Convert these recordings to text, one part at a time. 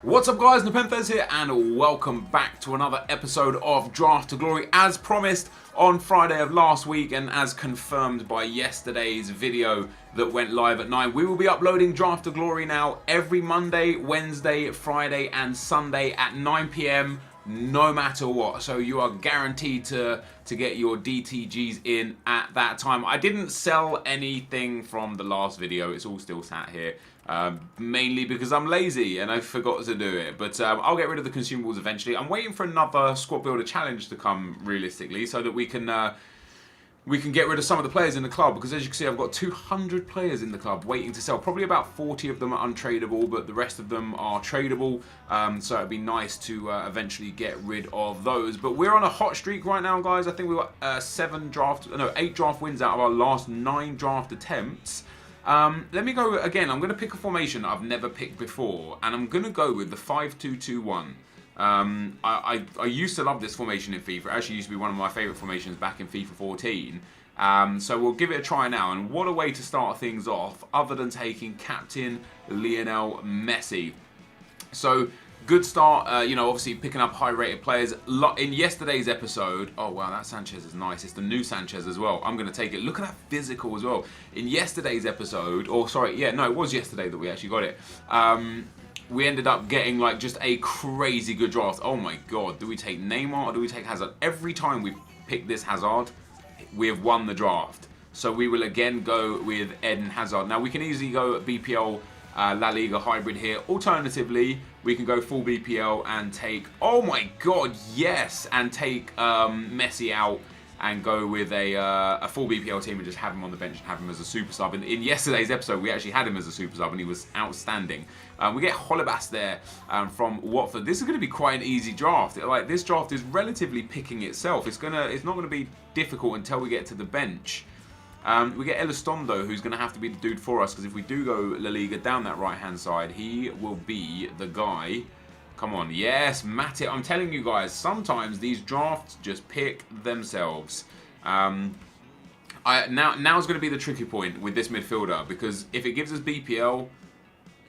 What's up guys, NepentheZ here and welcome back to another episode of Draft to Glory. As promised on Friday of last week and as confirmed by yesterday's video that went live at 9, we will be uploading Draft to Glory now every Monday, Wednesday, Friday and Sunday at 9 PM no matter what. So you are guaranteed to get your DTGs in at that time. I didn't sell anything from the last video, it's all still sat here. Mainly because I'm lazy and I forgot to do it, but I'll get rid of the consumables eventually. I'm waiting for another squad builder challenge to come realistically so that we can get rid of some of the players in the club, because as you can see I've got 200 players in the club waiting to sell. Probably about 40 of them are untradeable, but the rest of them are tradable, so it'd be nice to eventually get rid of those. But we're on a hot streak right now guys. I think we got 8 draft wins out of our last 9 draft attempts. Let me go again. I'm going to pick a formation I've never picked before, and I'm going to go with the 5-2-2-1. I used to love this formation in FIFA. It actually used to be one of my favourite formations back in FIFA 14. So we'll give it a try now. And what a way to start things off, other than taking Captain Lionel Messi. So good start, you know, obviously picking up high-rated players. In yesterday's episode, oh wow, that Sanchez is nice. It's the new Sanchez as well. I'm going to take it. Look at that physical as well. In yesterday's episode, or sorry, yeah, no, it was yesterday that we actually got it. We ended up getting like just a crazy good draft. Oh my god, do we take Neymar or do we take Hazard? Every time we pick this Hazard, we have won the draft. So we will again go with Eden Hazard. Now we can easily go BPL La Liga hybrid here. Alternatively, we can go full BPL and take, oh my god, yes, and take Messi out and go with a full BPL team and just have him on the bench and have him as a super sub. In yesterday's episode, we actually had him as a super sub and he was outstanding. We get Holebas there from Watford. This is going to be quite an easy draft. Like, this draft is relatively picking itself. It's not going to be difficult until we get to the bench. We get Elizondo, who's going to have to be the dude for us, because if we do go La Liga down that right-hand side, he will be the guy. Come on, yes, Matip. I'm telling you guys, sometimes these drafts just pick themselves. Now's going to be the tricky point with this midfielder, because if it gives us BPL,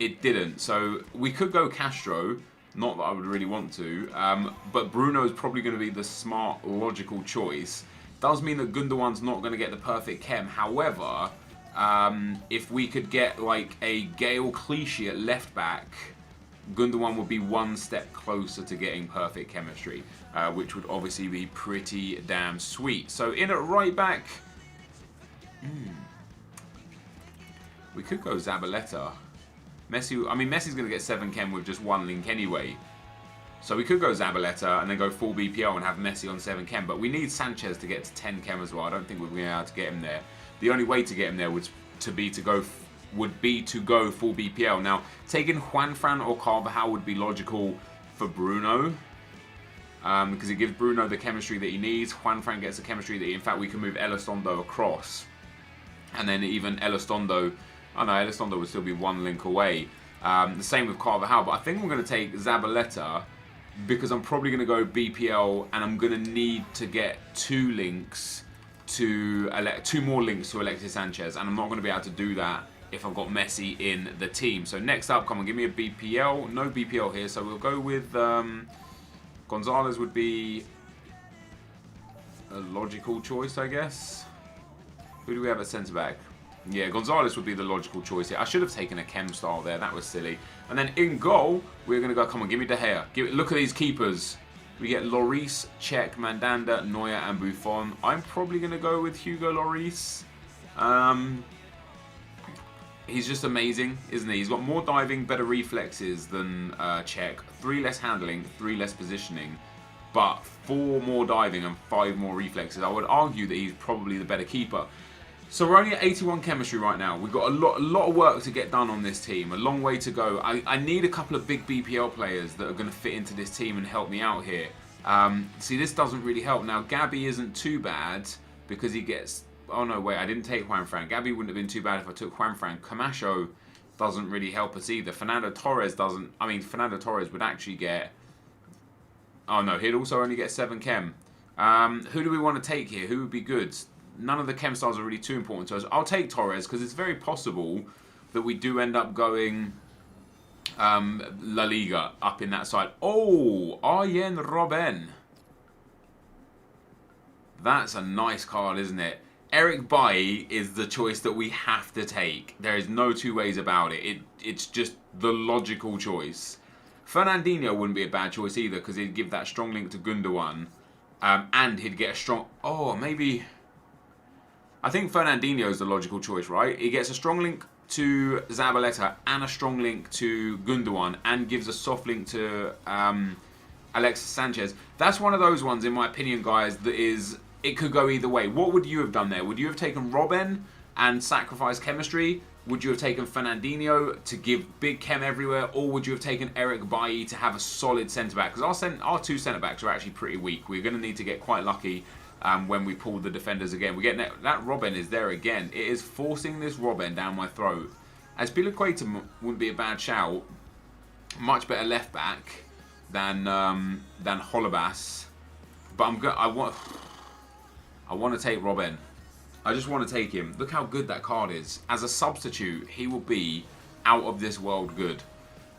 it didn't. So we could go Castro, not that I would really want to, but Bruno's probably going to be the smart, logical choice. Does mean that Gundogan's not going to get the perfect chem. However, if we could get like a Gale Clichy at left back, Gundogan would be one step closer to getting perfect chemistry, which would obviously be pretty damn sweet. So in at right back, we could go Zabaleta. Messi's going to get 7 chem with just 1 link anyway. So we could go Zabaleta and then go full BPL and have Messi on 7 chem, but we need Sanchez to get to 10 chem as well. I don't think we're going to be able to get him there. The only way to get him there would be to go full BPL. Now, taking Juanfran or Carvajal would be logical for Bruno, because it gives Bruno the chemistry that he needs. Juanfran gets the chemistry that in fact, we can move Elizondo across. And then even Elizondo, oh no, Elizondo would still be 1 link away. The same with Carvajal, but I think I'm going to take Zabaleta, because I'm probably going to go BPL and I'm going to need to get 2 links to 2 more links to Alexis Sanchez, and I'm not going to be able to do that if I've got Messi in the team. So next up, come on, give me a BPL. No BPL here, so we'll go with Gonzalez would be a logical choice, I guess. Who do we have at centre back? Yeah, Gonzalez would be the logical choice here. I should have taken a chem style there. That was silly. And then in goal, we're going to go, come on, give me De Gea. Look at these keepers. We get Lloris, Cech, Mandanda, Neuer, and Buffon. I'm probably going to go with Hugo Lloris. He's just amazing, isn't he? He's got more diving, better reflexes than Cech. 3 less handling, 3 less positioning, but 4 more diving and 5 more reflexes. I would argue that he's probably the better keeper. So we're only at 81 chemistry right now. We've got a lot of work to get done on this team. A long way to go. I need a couple of big BPL players that are going to fit into this team and help me out here. See, this doesn't really help. Now, Gabby isn't too bad because he gets... Oh no, wait, I didn't take Juanfran. Gabby wouldn't have been too bad if I took Juanfran. Camacho doesn't really help us either. Fernando Torres doesn't... I mean, Fernando Torres would actually get... Oh no, he'd also only get 7 chem. Who do we want to take here? Who would be good? None of the chem styles are really too important to us. I'll take Torres because it's very possible that we do end up going La Liga up in that side. Oh, Arjen Robben. That's a nice card, isn't it? Eric Bailly is the choice that we have to take. There is no two ways about it. It's just the logical choice. Fernandinho wouldn't be a bad choice either because he'd give that strong link to Gundogan. And he'd get a strong... Oh, maybe... I think Fernandinho is the logical choice, right? He gets a strong link to Zabaleta and a strong link to Gundogan and gives a soft link to Alexis Sanchez. That's one of those ones, in my opinion, guys, that is... It could go either way. What would you have done there? Would you have taken Robben and sacrificed chemistry? Would you have taken Fernandinho to give big chem everywhere? Or would you have taken Eric Bailly to have a solid centre-back? Because our two centre-backs are actually pretty weak. We're going to need to get quite lucky when we pull the defenders again. We get that Robben is there again. It is forcing this Robben down my throat. As Azpilicueta wouldn't be a bad shout. Much better left-back than Holebas. But I want to take Robben. I just want to take him. Look how good that card is. As a substitute, he will be out of this world good.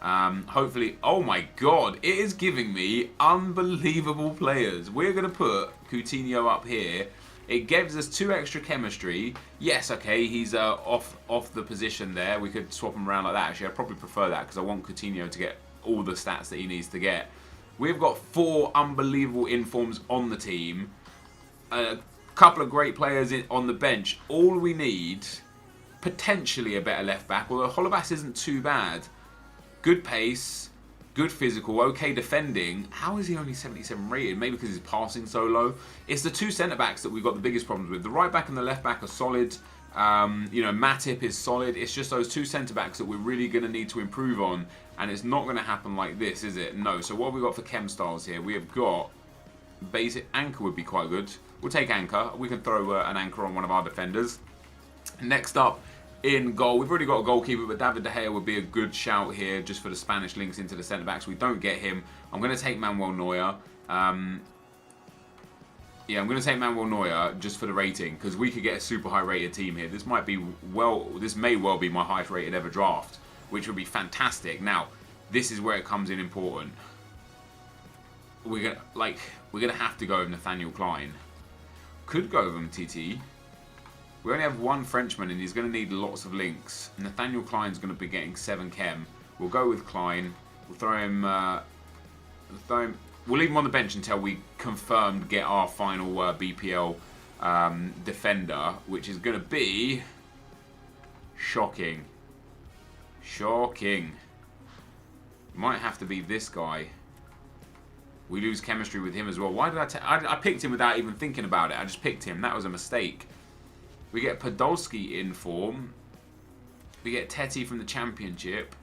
Hopefully... Oh my god. It is giving me unbelievable players. We're going to put Coutinho up here. It gives us 2 extra chemistry. Yes, okay, he's off the position there. We could swap him around like that. Actually, I'd probably prefer that because I want Coutinho to get all the stats that he needs to get. We've got 4 unbelievable informs on the team. Couple of great players on the bench. All we need, potentially a better left back, although Holebas isn't too bad. Good pace, good physical, okay defending. How is he only 77 rated? Maybe because he's passing so low. It's the 2 centre backs that we've got the biggest problems with. The right back and the left back are solid. You know, Matip is solid. It's just those 2 centre backs that we're really going to need to improve on, and it's not going to happen like this, is it? No. So what have we got for chem styles here? We have got basic anchor would be quite good. We'll take anchor. We can throw an anchor on one of our defenders. Next up in goal, we've already got a goalkeeper, but David De Gea would be a good shout here just for the Spanish links into the centre-backs. We don't get him. I'm going to take Manuel Neuer. Yeah, I'm going to take Manuel Neuer just for the rating because we could get a super high-rated team here. This might be this may well be my highest-rated ever draft, which would be fantastic. Now, this is where it comes in important. We're gonna have to go with Nathaniel Klein. Could go with TT. We only have 1 Frenchman and he's going to need lots of links. Nathaniel Klein's going to be getting 7 chem. We'll go with Klein. We'll throw him. We'll leave him on the bench until we confirmed get our final BPL defender, which is going to be shocking. Shocking. Might have to be this guy. We lose chemistry with him as well. Why did I picked him without even thinking about it. I just picked him. That was a mistake. We get Podolski in form. We get Teti from the Championship.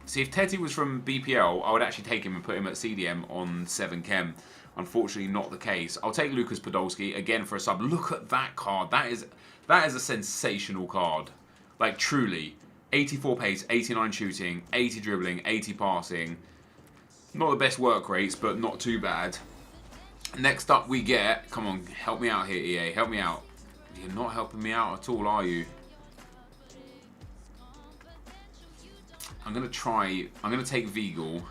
See, if Teti was from BPL, I would actually take him and put him at CDM on 7 chem. Unfortunately, not the case. I'll take Lucas Podolski again for a sub. Look at that card. That is a sensational card. Like, truly. 84 pace, 89 shooting, 80 dribbling, 80 passing. Not the best work rates, but not too bad. Next up we get... Come on, help me out here, EA. Help me out. You're not helping me out at all, are you? I'm going to take Vigal.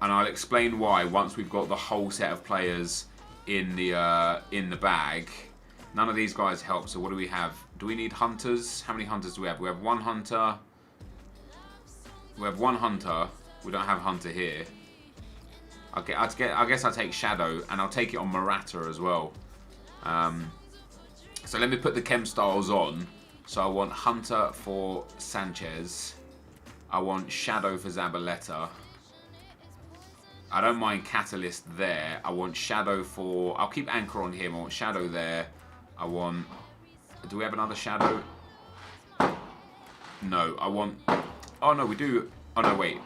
And I'll explain why once we've got the whole set of players in the bag. None of these guys help, so what do we have? Do we need hunters? How many hunters do we have? We have 1 hunter. We have 1 hunter. We don't have hunter here. Okay, I guess I'll take Shadow, and I'll take it on Morata as well. So let me put the chem styles on. So I want Hunter for Sanchez. I want Shadow for Zabaleta. I don't mind Catalyst there. I want Shadow for... I'll keep Anchor on him. I want Shadow there. I want... Do we have another Shadow? No, I want... Oh, no, we do... Oh, no, wait.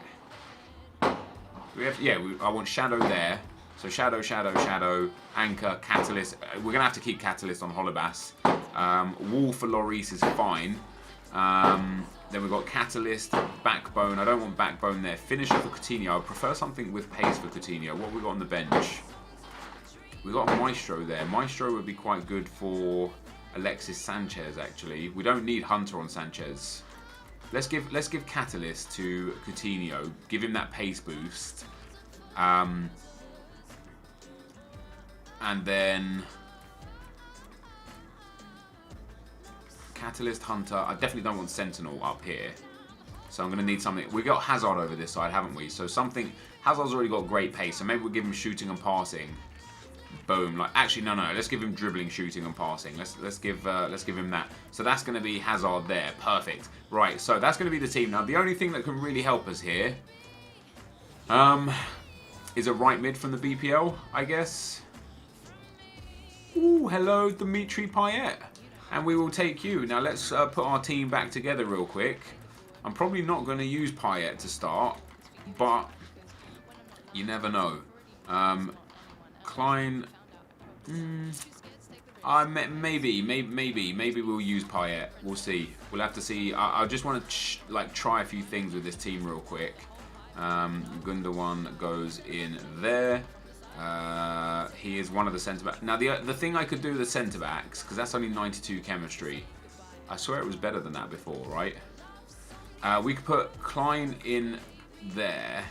We have, yeah, I want Shadow there. So Shadow, Shadow, Shadow, Anchor, Catalyst. We're going to have to keep Catalyst on Holebas. Wall for Lloris is fine. Then we've got Catalyst, Backbone. I don't want Backbone there. Finisher for Coutinho. I prefer something with pace for Coutinho. What have we got on the bench? We've got a Maestro there. Maestro would be quite good for Alexis Sanchez, actually. We don't need Hunter on Sanchez. Let's give Catalyst to Coutinho. Give him that pace boost. And then Catalyst, Hunter. I definitely don't want Sentinel up here. So I'm going to need something. We've got Hazard over this side, haven't we? So something... Hazard's already got great pace, so maybe we'll give him shooting and passing. Boom. Like, actually, no. Let's give him dribbling, shooting, and passing. Let's give him that. So that's going to be Hazard there. Perfect. Right. So that's going to be the team. Now, the only thing that can really help us here, is a right mid from the BPL, I guess. Ooh, hello, Dimitri Payet, and we will take you. Now let's put our team back together real quick. I'm probably not going to use Payet to start, but you never know. Klein, maybe we'll use Payet. We'll see. We'll have to see. I just want to like try a few things with this team real quick. Gundogan goes in there. He is one of the centre backs. Now the thing I could do with the centre backs, because that's only 92 chemistry. I swear it was better than that before, right? We could put Klein in there.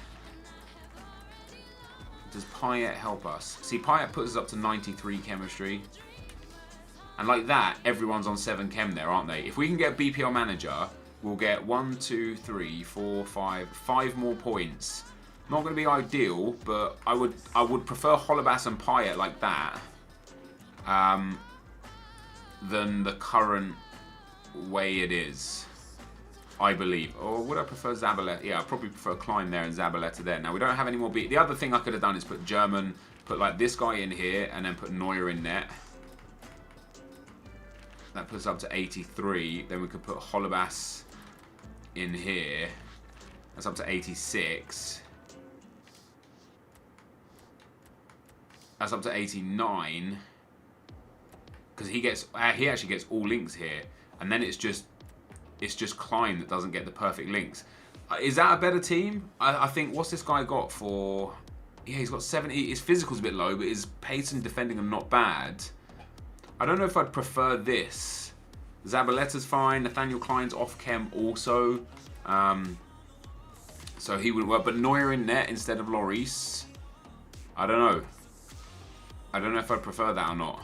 Does Payet help us? See, Payet puts us up to 93 chemistry. And like that, everyone's on 7 chem there, aren't they? If we can get BPL manager, we'll get 1, 2, 3, 4, 5 more points. Not going to be ideal, but I would prefer Holobas and Payet like that than the current way it is, I believe. Or would I prefer Zabaleta? Yeah, I'd probably prefer Klein there and Zabaleta there. Now, we don't have any more The other thing I could have done is put German, put like this guy in here, and then put Neuer in net. That puts us up to 83. Then we could put Holobas in here. That's up to 86. That's up to 89. Because he actually gets all links here. And then it's just Klein that doesn't get the perfect links. Is that a better team? I think, what's this guy got for... Yeah, he's got 70. His physical's a bit low, but his pace and defending are not bad. I don't know if I'd prefer this. Zabaleta's fine. Nathaniel Klein's off chem also. So he would work. But Neuer in net instead of Lloris. I don't know. I don't know if I'd prefer that or not.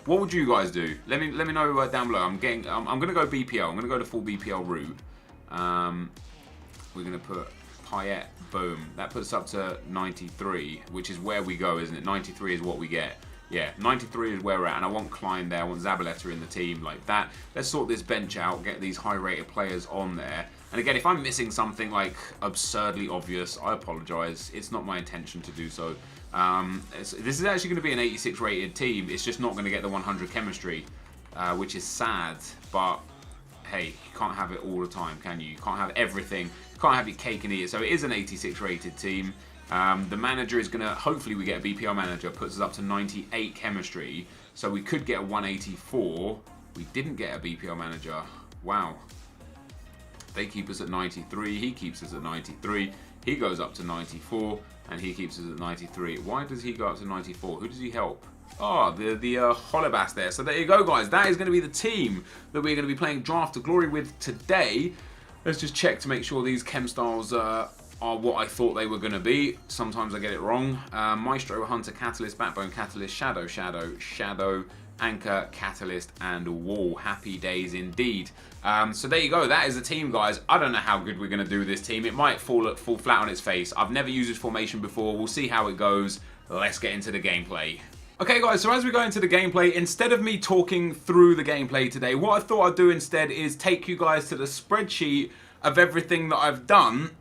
What would you guys do? Let me know down below. I'm gonna go BPL. I'm gonna go the full BPL route. We're gonna put Payet. Boom. That puts us up to 93, which is where we go, isn't it? 93 is what we get. Yeah, 93 is where we're at, and I want Klein there. I want Zabaleta in the team like that. Let's sort this bench out. Get these high-rated players on there. And again, if I'm missing something like absurdly obvious, I apologise. It's not my intention to do so. This is actually going to be an 86 rated team. It's just not going to get the 100 chemistry, which is sad. But hey, you can't have it all the time, can you? You can't have everything. You can't have your cake and eat it. So it is an 86 rated team. The manager is going to, hopefully we get a BPL manager, puts us up to 98 chemistry. So we could get a 184. We didn't get a BPL manager. Wow. They keep us at 93. He keeps us at 93. He goes up to 94. And he keeps us at 93. Why does he go up to 94? Who does he help? Oh, the Holobas there. So there you go, guys. That is going to be the team that we're going to be playing Draft to Glory with today. Let's just check to make sure these chem styles are what I thought they were going to be. Sometimes I get it wrong. Maestro, Hunter, Catalyst, Backbone, Catalyst, Shadow, Anchor, Catalyst, and Wall. Happy days indeed. So there you go. That is the team, guys. I don't know how good we're going to do with this team. It might fall flat on its face. I've never used this formation before. We'll see how it goes. Let's get into the gameplay. Okay, guys, so as we go into the gameplay, instead of me talking through the gameplay today, what I thought I'd do instead is take you guys to the spreadsheet of everything that I've done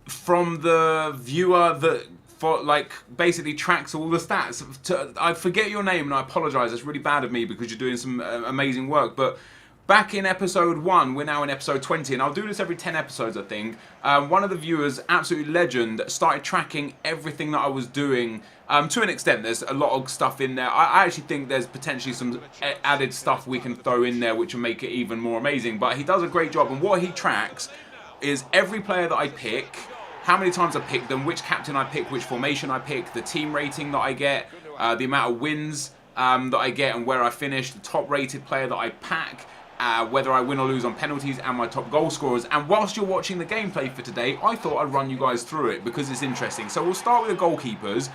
from the viewer that basically tracks all the stats. I forget your name and I apologise. It's really bad of me because you're doing some amazing work. But back in episode 1, we're now in episode 20, and I'll do this every 10 episodes, I think. One of the viewers, absolute legend, started tracking everything that I was doing. To an extent, there's a lot of stuff in there. I actually think there's potentially some added stuff we can throw in there which will make it even more amazing. But he does a great job, and what he tracks is every player that I pick, how many times I pick them, which captain I pick, which formation I pick, the team rating that I get, the amount of wins that I get and where I finish, the top rated player that I pack, whether I win or lose on penalties, and my top goal scorers. And whilst you're watching the gameplay for today, I thought I'd run you guys through it because it's interesting. So we'll start with the goalkeepers.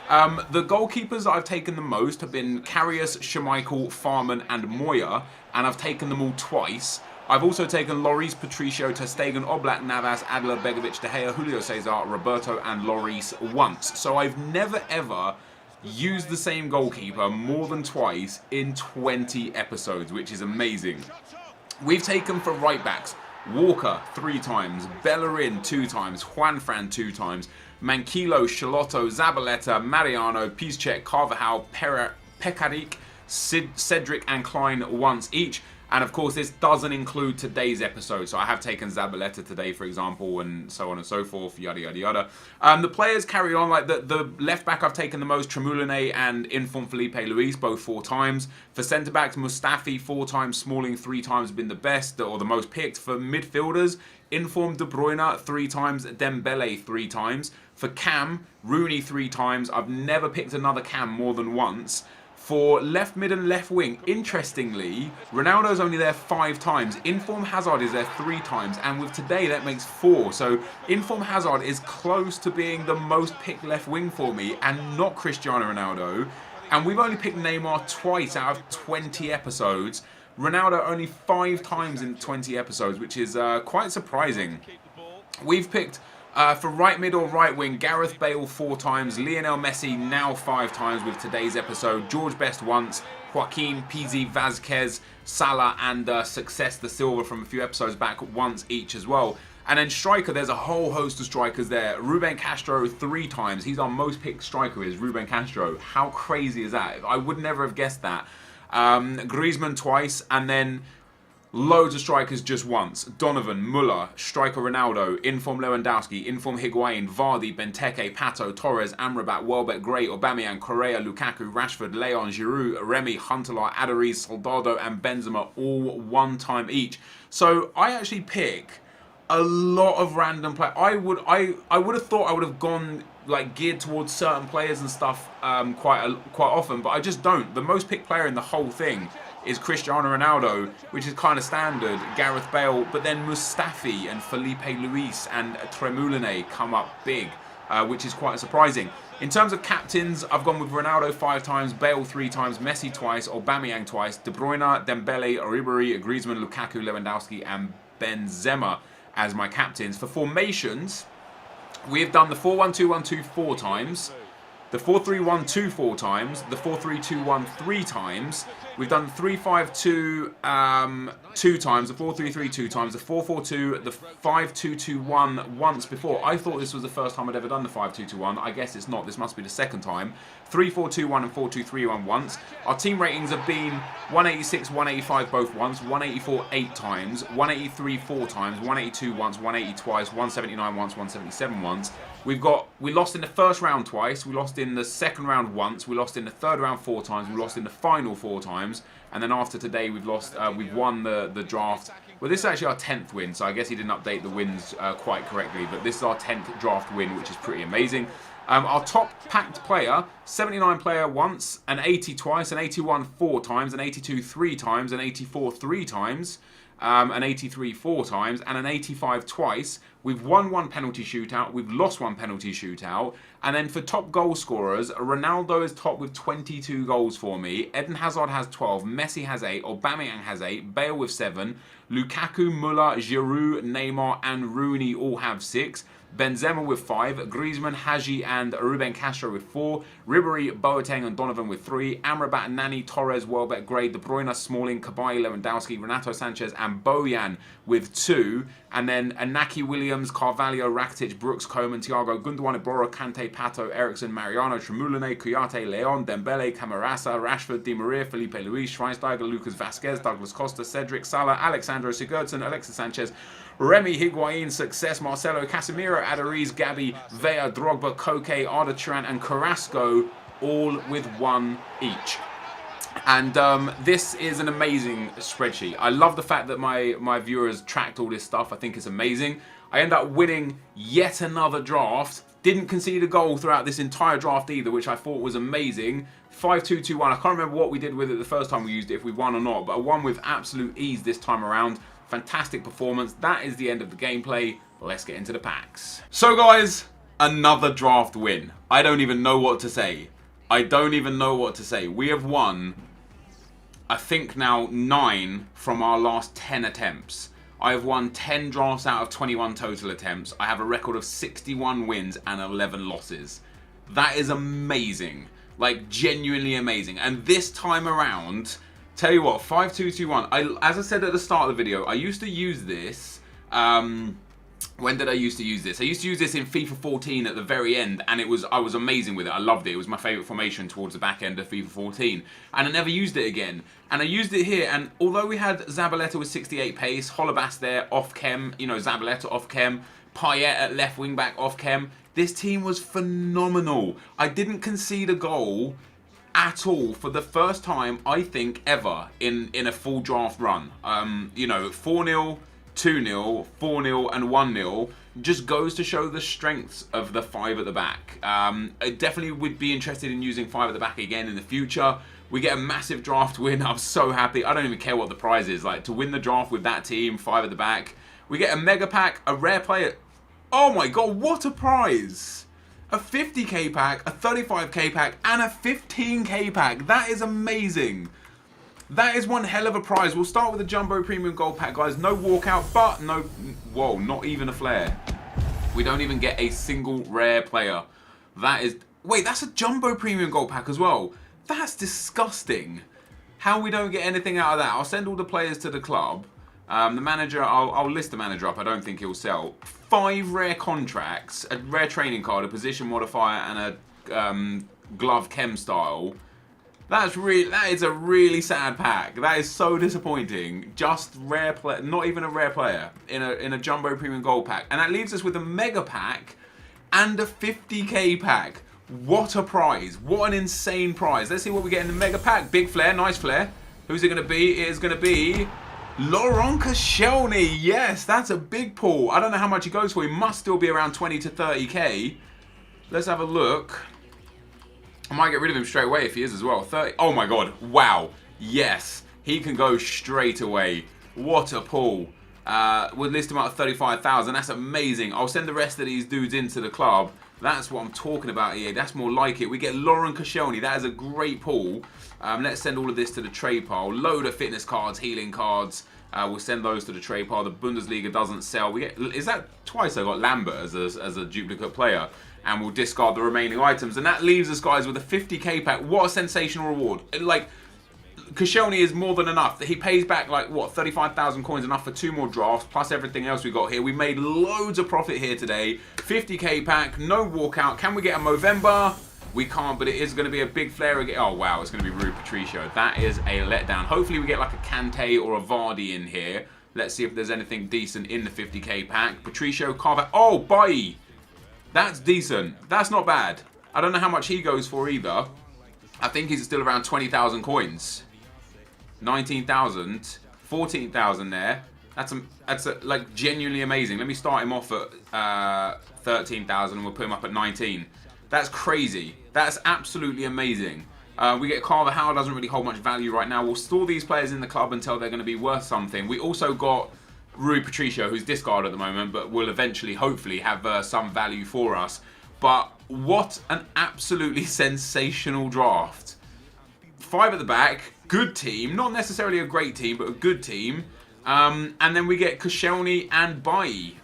The goalkeepers that I've taken the most have been Karius, Schmeichel, Farman and Moya, and I've taken them all twice. I've also taken Lloris, Patricio, ter Stegen, Oblak, Navas, Adler, Begovic, De Gea, Julio Cesar, Roberto and Lloris once. So I've never ever used the same goalkeeper more than twice in 20 episodes, which is amazing. We've taken for right backs Walker 3 times, Bellerin 2 times, Juanfran 2 times, Manquillo, Charlotto, Zabaleta, Mariano, Piszczek, Carvajal, Pekarik, Cedric and Klein once each. And of course this doesn't include today's episode, so I have taken Zabaleta today for example, and so on and so forth, yada yada yada. The players carry on, like the left back I've taken the most, Tremoulinet and Inform Felipe Luis, both 4 times. For centre backs, Mustafi 4 times, Smalling 3 times have been the best or the most picked. For midfielders, Inform De Bruyne 3 times, Dembele 3 times. For Cam, Rooney 3 times. I've never picked another Cam more than once. For left mid and left wing, interestingly, Ronaldo's only there 5 times. Inform Hazard is there 3 times, and with today that makes 4. So Inform Hazard is close to being the most picked left wing for me, and not Cristiano Ronaldo. And we've only picked Neymar twice out of 20 episodes. Ronaldo only 5 times in 20 episodes, which is quite surprising. We've picked for right mid or right wing, Gareth Bale 4 times, Lionel Messi now 5 times with today's episode, George Best once, Joaquin, Pizzi, Vazquez, Salah and Success the Silva from a few episodes back once each as well. And then striker, there's a whole host of strikers there. Ruben Castro 3 times, he's our most picked striker, is Ruben Castro. How crazy is that? I would never have guessed that. Griezmann twice, and then loads of strikers just once. Donovan, Muller, striker Ronaldo, Inform Lewandowski, Inform Higuain, Vardy, Benteke, Pato, Torres, Amrabat, Welbeck, Gray, Aubameyang, Correa, Lukaku, Rashford, Leon, Giroud, Remy, Huntelaar, Adariz, Soldado and Benzema all 1 time each. So I actually pick a lot of random players. I would have thought I would have gone like geared towards certain players and stuff quite often, but I just don't. The most picked player in the whole thing is Cristiano Ronaldo, which is kind of standard, Gareth Bale, but then Mustafi and Felipe Luis and Tremoulinet come up big, which is quite surprising. In terms of captains, I've gone with Ronaldo 5 times, Bale 3 times, Messi twice, Aubameyang twice, De Bruyne, Dembele, Ribéry, Griezmann, Lukaku, Lewandowski and Benzema as my captains. For formations, we have done the 4-1-2-1-2 4 times, the 4-3-1-2 4 times, the 4-3-2-1 3 times. We've done 3-5-2 2 times, the 4-3-3 2 times, the 4-4-2, the 5-2-2-1 once before. I thought this was the first time I'd ever done the 5-2-2-1. I guess it's not. This must be the second time. 3-4-2-1 and 4-2-3-1 once. Our team ratings have been 186, 185 both once, 184 8 times, 183 4 times, 182 once, 180 twice, 179 once, 177 once. We lost in the first round twice, we lost in the second round once, we lost in the third round 4 times, we lost in the final 4 times, and then after today we've won the draft. Well, this is actually our 10th win, so I guess he didn't update the wins quite correctly, but this is our 10th draft win, which is pretty amazing. Our top packed player, 79 player once, an 80 twice, an 81 4 times, an 82 3 times, an 84 3 times, an 83 4 times, and an 85 twice. We've won 1 penalty shootout, we've lost 1 penalty shootout, and then for top goal scorers, Ronaldo is top with 22 goals for me, Eden Hazard has 12, Messi has 8, Aubameyang has 8, Bale with 7, Lukaku, Muller, Giroud, Neymar and Rooney all have 6, Benzema with 5, Griezmann, Hadji and Ruben Castro with 4, Ribéry, Boateng and Donovan with 3, Amrabat, Nani, Torres, Welbeck, Gray, De Bruyne, Smalling, Cabaye, Lewandowski, Renato Sanchez and Bojan with 2, and then Inaki Williams, Carvalho, Rakitic, Brooks, Coman, Thiago, Gundogan, Ibora, Kante, Pato, Eriksson, Mariano, Tremoulinet, Kouyaté, Leon, Dembele, Camarasa, Rashford, Di Maria, Felipe Luis, Schweinsteiger, Lucas Vazquez, Douglas Costa, Cedric, Salah, Alexandro Sigurdsson, Alexis Sanchez, Remy, Higuain, Success, Marcelo, Casemiro, Adariz, Gabi, Vea, Drogba, Koke, Arda Turan and Carrasco, all with 1 each. And this is an amazing spreadsheet. I love the fact that my viewers tracked all this stuff. I think it's amazing. I end up winning yet another draft Didn't concede a goal throughout this entire draft either, which I thought was amazing. 5-2-2-1. I can't remember what we did with it the first time we used it, if we won or not, but I won with absolute ease this time around. Fantastic performance. That is the end of the gameplay. Let's get into the packs. So guys, another draft win. I don't even know what to say. I don't even know what to say. We have won, I think now, 9 from our last 10 attempts. I have won 10 drafts out of 21 total attempts. I have a record of 61 wins and 11 losses. That is amazing. Like, genuinely amazing. And this time around, tell you what, 5-2-2-1. As I said at the start of the video, I used to use this. When did I used to use this? I used to use this in FIFA 14 at the very end, and I was amazing with it. I loved it. It was my favourite formation towards the back end of FIFA 14. And I never used it again. And I used it here, and although we had Zabaleta with 68 pace, Holebas there, off chem, you know, Zabaleta off chem, Payet at left wing back off chem, this team was phenomenal. I didn't concede a goal at all for the first time, I think, ever in a full draft run. You know, 4-0, 2-0, 4-0 and 1-0 just goes to show the strengths of the 5 at the back. I definitely would be interested in using 5 at the back again in the future. We get a massive draft win. I'm so happy. I don't even care what the prize is. Like, to win the draft with that team, 5 at the back. We get a mega pack, a rare player. Oh my god, what a prize! A 50k pack, a 35k pack, and a 15k pack. That is amazing. That is one hell of a prize. We'll start with the Jumbo Premium Gold Pack, guys. No walkout, but no... Whoa, not even a flare. We don't even get a single rare player. That is... Wait, that's a Jumbo Premium Gold Pack as well. That's disgusting. How we don't get anything out of that. I'll send all the players to the club. The manager, I'll list the manager up. I don't think he'll sell. 5 rare contracts, a rare training card, a position modifier, and a glove chem style. That is a really sad pack. That is so disappointing. Just rare player, not even a rare player in a Jumbo Premium Gold pack. And that leaves us with a mega pack and a 50k pack. What a prize. What an insane prize. Let's see what we get in the mega pack. Big flare, nice flare. Who's it going to be? It is going to be Laurent Koscielny. Yes, that's a big pull. I don't know how much he goes for. He must still be around 20 to 30k. Let's have a look. I might get rid of him straight away if he is as well. 30. Oh my god. Wow. Yes. He can go straight away. What a pull. We'll list him out at 35,000. That's amazing. I'll send the rest of these dudes into the club. That's what I'm talking about here. That's more like it. We get Laurent Koscielny. That is a great pull. Let's send all of this to the trade pile. Load of fitness cards, healing cards. We'll send those to the trade pile. The Bundesliga doesn't sell. We get, is that twice I got Lambert as a duplicate player? And we'll discard the remaining items. And that leaves us, guys, with a 50k pack. What a sensational reward. Like, Koscielny is more than enough. He pays back, like, what, 35,000 coins, enough for 2 more drafts, plus everything else we got here. We made loads of profit here today. 50k pack, no walkout. Can we get a Movember? We can't, but it is going to be a big flare again. Oh, wow, it's going to be Rui Patricio. That is a letdown. Hopefully we get, like, a Kante or a Vardy in here. Let's see if there's anything decent in the 50k pack. Patricio, Carver. Oh, Bailly. That's decent. That's not bad. I don't know how much he goes for either. I think he's still around 20,000 coins. 19,000. 14,000 there. That's like genuinely amazing. Let me start him off at 13,000 and we'll put him up at 19. That's crazy. That's absolutely amazing. We get Carvajal, doesn't really hold much value right now. We'll store these players in the club until they're going to be worth something. We also got Rui Patricio, who's discarded at the moment, but will eventually, hopefully, have some value for us. But what an absolutely sensational draft. 5 at the back, good team. Not necessarily a great team, but a good team. And then we get Koscielny and Bailly,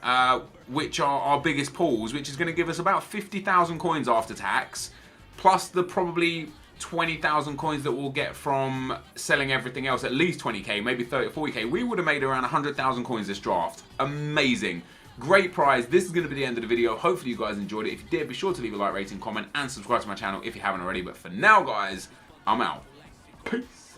which are our biggest pulls, which is going to give us about 50,000 coins after tax, plus the probably 20,000 coins that we'll get from selling everything else, at least 20k, maybe 30 or 40k. We would have made around 100,000 coins this draft. Amazing. Great prize. This is going to be the end of the video. Hopefully you guys enjoyed it. If you did, be sure to leave a like, rating, comment, and subscribe to my channel if you haven't already. But for now, guys, I'm out. Peace.